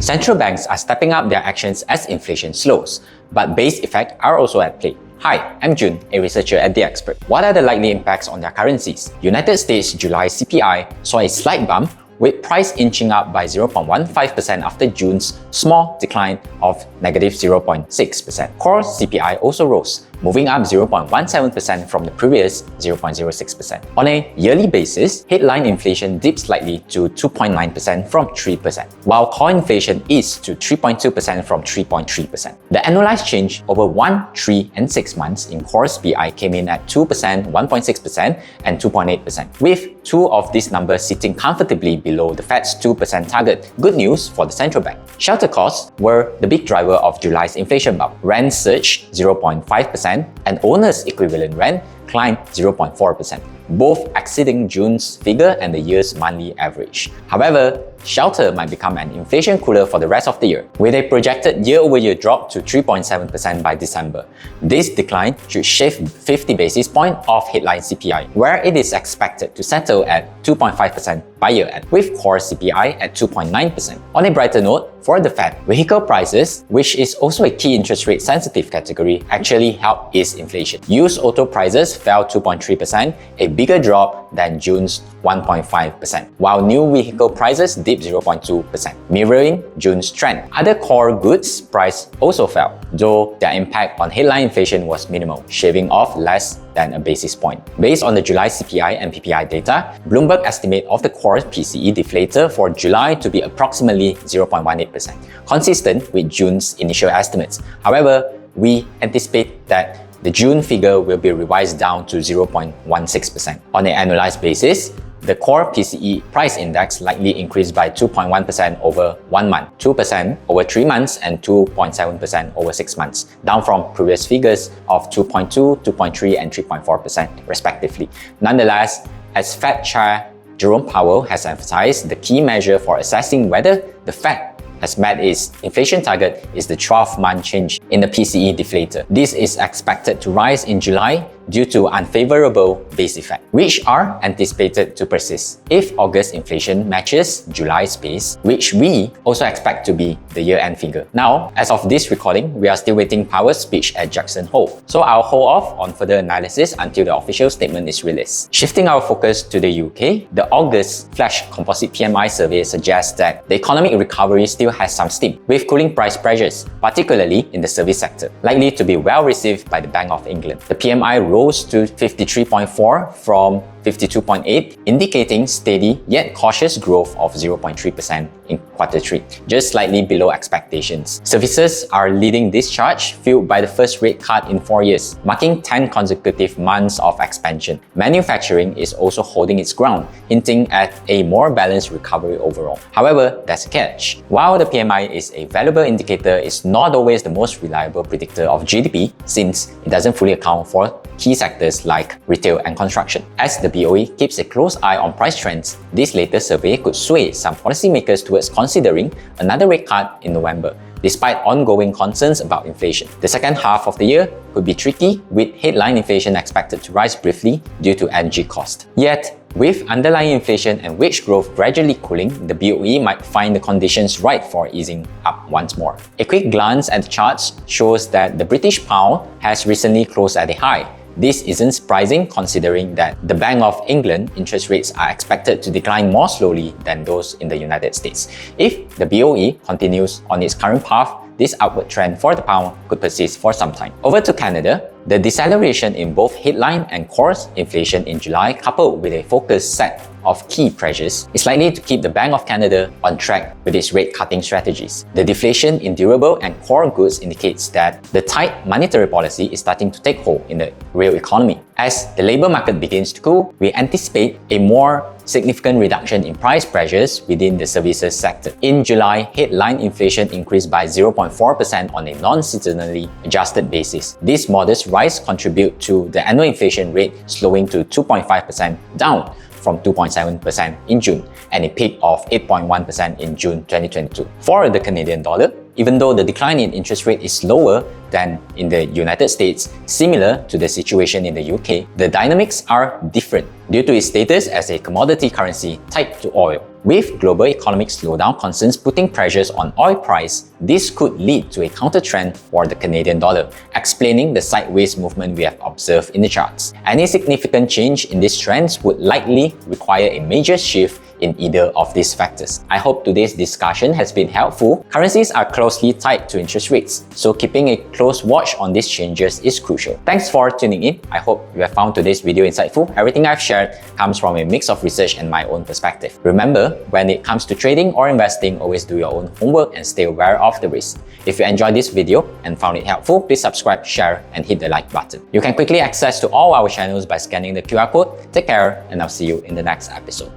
Central banks are stepping up their actions as inflation slows, but base effects are also at play. Hi, I'm Jun, a researcher at Dxpert. What are the likely impacts on their currencies? United States July CPI saw a slight bump, with price inching up by 0.15% after June's small decline of negative 0.6%. Core CPI also rose, moving up 0.17% from the previous 0.06%. On a yearly basis, headline inflation dipped slightly to 2.9% from 3%, while core inflation eased to 3.2% from 3.3%. The annualized change over 1, 3, and 6 months in core CPI came in at 2%, 1.6%, and 2.8%, with two of these numbers sitting comfortably below the Fed's 2% target. Good news for the central bank. Shelter costs were the big driver of July's inflation bump. Rent surged 0.5%, and owner's equivalent rent climbed 0.4%, both exceeding June's figure and the year's monthly average. However, shelter might become an inflation cooler for the rest of the year, with a projected year-over-year drop to 3.7% by December. This decline should shave 50 basis points off headline CPI, where it is expected to settle at 2.5% by year-end, with core CPI at 2.9%. On a brighter note, for the Fed, vehicle prices, which is also a key interest rate sensitive category, actually helped ease inflation. Used auto prices fell 2.3%, a bigger drop than June's 1.5%, while new vehicle prices dipped 0.2%, mirroring June's trend. Other core goods price also fell, though their impact on headline inflation was minimal, shaving off less than a basis point. Based on the July CPI and PPI data, Bloomberg estimate of the core PCE deflator for July to be approximately 0.18%, consistent with June's initial estimates. However, we anticipate that the June figure will be revised down to 0.16%. On an annualized basis, the core PCE price index likely increased by 2.1% over 1 month, 2% over 3 months, and 2.7% over 6 months, down from previous figures of 2.2%, 2.3%, and 3.4% respectively. Nonetheless, as Fed Chair Jerome Powell has emphasized, the key measure for assessing whether the Fed has met its inflation target is the 12-month change in the PCE deflator. This is expected to rise in July due to unfavorable base effect, which are anticipated to persist if August inflation matches July's pace, which we also expect to be the year-end figure. Now, as of this recording, we are still waiting Powell's speech at Jackson Hole, so I'll hold off on further analysis until the official statement is released. Shifting our focus to the UK, the August Flash Composite PMI survey suggests that the economic recovery still has some steam, with cooling price pressures, particularly in the service sector, likely to be well received by the Bank of England. The PMI rose to 53.4 from 52.8, indicating steady yet cautious growth of 0.3% in Q3, just slightly below expectations. Services are leading this charge, fueled by the first rate cut in 4 years, marking 10 consecutive months of expansion. Manufacturing is also holding its ground, hinting at a more balanced recovery overall. However, there's a catch. While the PMI is a valuable indicator, it's not always the most reliable predictor of GDP, since it doesn't fully account for key sectors like retail and construction. As the BOE keeps a close eye on price trends, this latest survey could sway some policymakers towards considering another rate cut in November, despite ongoing concerns about inflation. The second half of the year could be tricky, with headline inflation expected to rise briefly due to energy cost. Yet, with underlying inflation and wage growth gradually cooling, the BOE might find the conditions right for easing up once more. A quick glance at the charts shows that the British pound has recently closed at a high. This isn't surprising considering that the Bank of England interest rates are expected to decline more slowly than those in the United States. If the BOE continues on its current path, this upward trend for the pound could persist for some time. Over to Canada, the deceleration in both headline and core inflation in July, coupled with a focused set of key pressures, is likely to keep the Bank of Canada on track with its rate-cutting strategies. The deflation in durable and core goods indicates that the tight monetary policy is starting to take hold in the real economy. As the labour market begins to cool, we anticipate a more significant reduction in price pressures within the services sector. In July, headline inflation increased by 0.4% on a non-seasonally adjusted basis. This modest rise contributes to the annual inflation rate slowing to 2.5%, down from 2.7% in June, and a peak of 8.1% in June 2022. For the Canadian dollar, even though the decline in interest rate is lower than in the United States, similar to the situation in the UK, the dynamics are different due to its status as a commodity currency tied to oil. With global economic slowdown concerns putting pressures on oil price, this could lead to a counter-trend for the Canadian dollar, explaining the sideways movement we have observed in the charts. Any significant change in these trends would likely require a major shift in either of these factors. I hope today's discussion has been helpful. Currencies are closely tied to interest rates, so keeping a close watch on these changes is crucial. Thanks for tuning in. I hope you have found today's video insightful. Everything I've shared comes from a mix of research and my own perspective. Remember, when it comes to trading or investing, always do your own homework and stay aware of the risk. If you enjoyed this video and found it helpful, please subscribe, share, and hit the like button. You can quickly access to all our channels by scanning the QR code. Take care, and I'll see you in the next episode.